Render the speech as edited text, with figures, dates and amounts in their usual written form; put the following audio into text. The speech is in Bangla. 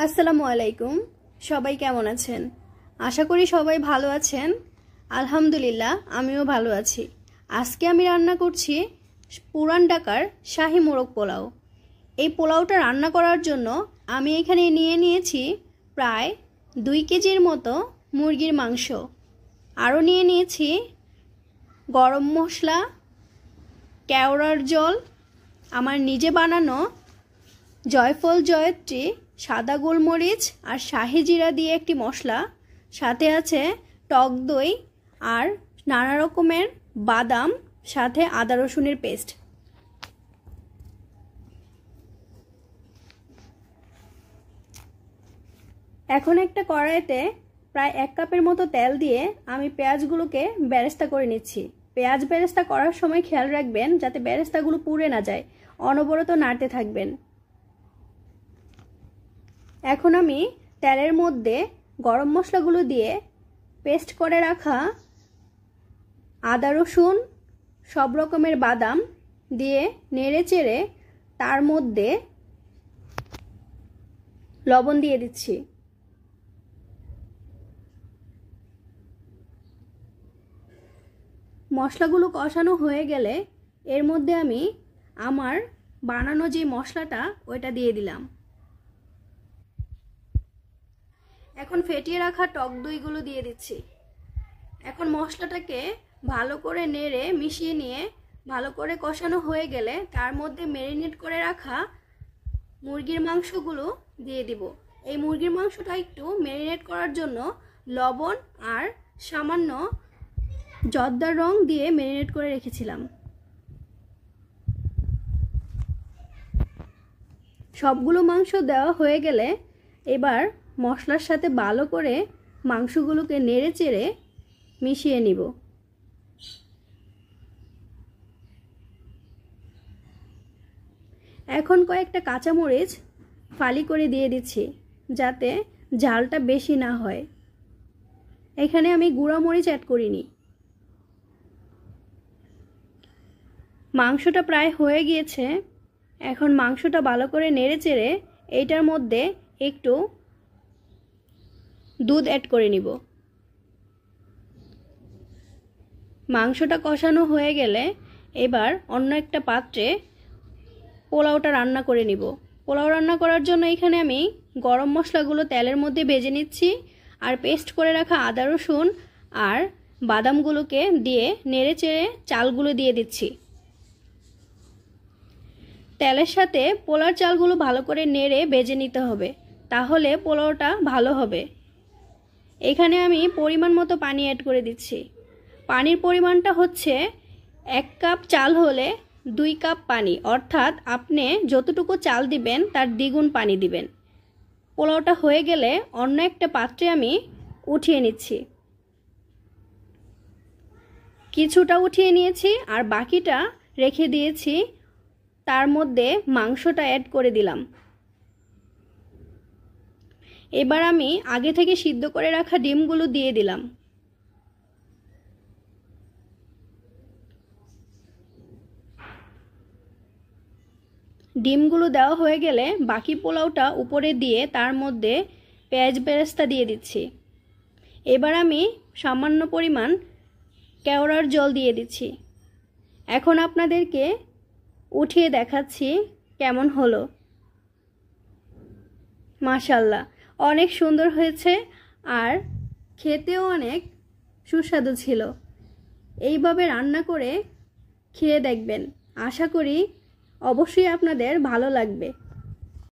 আসসালামু আলাইকুম। সবাই কেমন আছেন? আশা করি সবাই ভালো আছেন। আলহামদুলিল্লাহ, আমিও ভালো আছি। আজকে আমি রান্না করছি পুরান ঢাকার শাহী মোরগ পোলাও। এই পোলাওটা রান্না করার জন্য আমি এখানে নিয়েছি প্রায় 2 কেজির মতো মুরগির মাংস। আরও নিয়েছি গরম মশলা, কেওড়ার জল, আমার নিজে বানানো জয়ফল জয়ত্রী, সাদা গোলমরিচ আর শাহি জিরা দিয়ে একটি মশলা, সাথে আছে টক দই আর নানা রকমের বাদাম, সাথে আদা রসুনের পেস্ট। এখন একটা কড়াইতে প্রায় 1 কাপের মতো তেল দিয়ে আমি পেঁয়াজগুলোকে বেরেস্তা করে নিচ্ছি। পেঁয়াজ বেরেস্তা করার সময় খেয়াল রাখবেন যাতে বেরেস্তাগুলো পুড়ে না যায়, অনবরত নাড়তে থাকবেন। এখন আমি তেলের মধ্যে গরম মশলাগুলো দিয়ে পেস্ট করে রাখা আদা রসুন, সব রকমের বাদাম দিয়ে নেড়ে চেড়ে তার মধ্যে লবণ দিয়ে দিচ্ছি। মশলাগুলো কষানো হয়ে গেলে এর মধ্যে আমি আমার বানানো যে মশলাটা ওইটা দিয়ে দিলাম। এখন ফেটিয়ে রাখা টক দইগুলো দিয়ে দিচ্ছি। এখন মশলাটাকে ভালো করে নেড়ে মিশিয়ে নিয়ে ভালো করে কষানো হয়ে গেলে তার মধ্যে ম্যারিনেট করে রাখা মুরগির মাংসগুলো দিয়ে দিব। এই মুরগির মাংসটা একটু ম্যারিনেট করার জন্য লবণ আর সামান্য জর্দার রং দিয়ে ম্যারিনেট করে রেখেছিলাম। সবগুলো মাংস দেওয়া হয়ে গেলে এবার মশলার সাথে ভালো করে মাংসগুলোকে নেড়ে চেড়ে মিশিয়ে নিব। এখন কয়েকটা কাঁচামরিচ ফালি করে দিয়ে দিচ্ছি যাতে ঝালটা বেশি না হয়। এখানে আমি গুঁড়া মরিচ অ্যাড করিনি। মাংসটা প্রায় হয়ে গিয়েছে। এখন মাংসটা ভালো করে নেড়ে চেড়ে এইটার মধ্যে একটু দুধ অ্যাড করে নিব। মাংসটা কষানো হয়ে গেলে এবার অন্য একটা পাত্রে পোলাওটা রান্না করে নিব। পোলাও রান্না করার জন্য এখানে আমি গরম মশলাগুলো তেলের মধ্যে ভেজে নিচ্ছি আর পেস্ট করে রাখা আদা রসুন আর বাদামগুলোকে দিয়ে নেড়ে চেড়ে চালগুলো দিয়ে দিচ্ছি। তেলের সাথে পোলার চালগুলো ভালো করে নেড়ে ভেজে নিতে হবে, তাহলে পোলাওটা ভালো হবে। এখানে আমি পরিমাণ মতো পানি অ্যাড করে দিচ্ছি। পানির পরিমাণটা হচ্ছে 1 কাপ চাল হলে 2 কাপ পানি, অর্থাৎ আপনি যতটুকু চাল দিবেন তার দ্বিগুণ পানি দিবেন। পোলাওটা হয়ে গেলে অন্য একটা পাত্রে আমি উঠিয়ে নিচ্ছি। কিছুটা উঠিয়ে নিয়েছি আর বাকিটা রেখে দিয়েছি। তার মধ্যে মাংসটা অ্যাড করে দিলাম। এবার আমি আগে থেকে সিদ্ধ করে রাখা ডিমগুলো দিয়ে দিলাম। ডিমগুলো দেওয়া হয়ে গেলে বাকি পোলাওটা উপরে দিয়ে তার মধ্যে পেঁয়াজ বেরেস্তা দিয়ে দিচ্ছি। এবার আমি সামান্য পরিমাণ কেওড়ার জল দিয়ে দিচ্ছি। এখন আপনাদেরকে উঠিয়ে দেখাচ্ছি কেমন হলো। মাশাআল্লাহ, অনেক সুন্দর হয়েছে আর খেতেও অনেক সুস্বাদু ছিল। এইভাবে রান্না করে খেয়ে দেখবেন, আশা করি অবশ্যই আপনাদের ভালো লাগবে।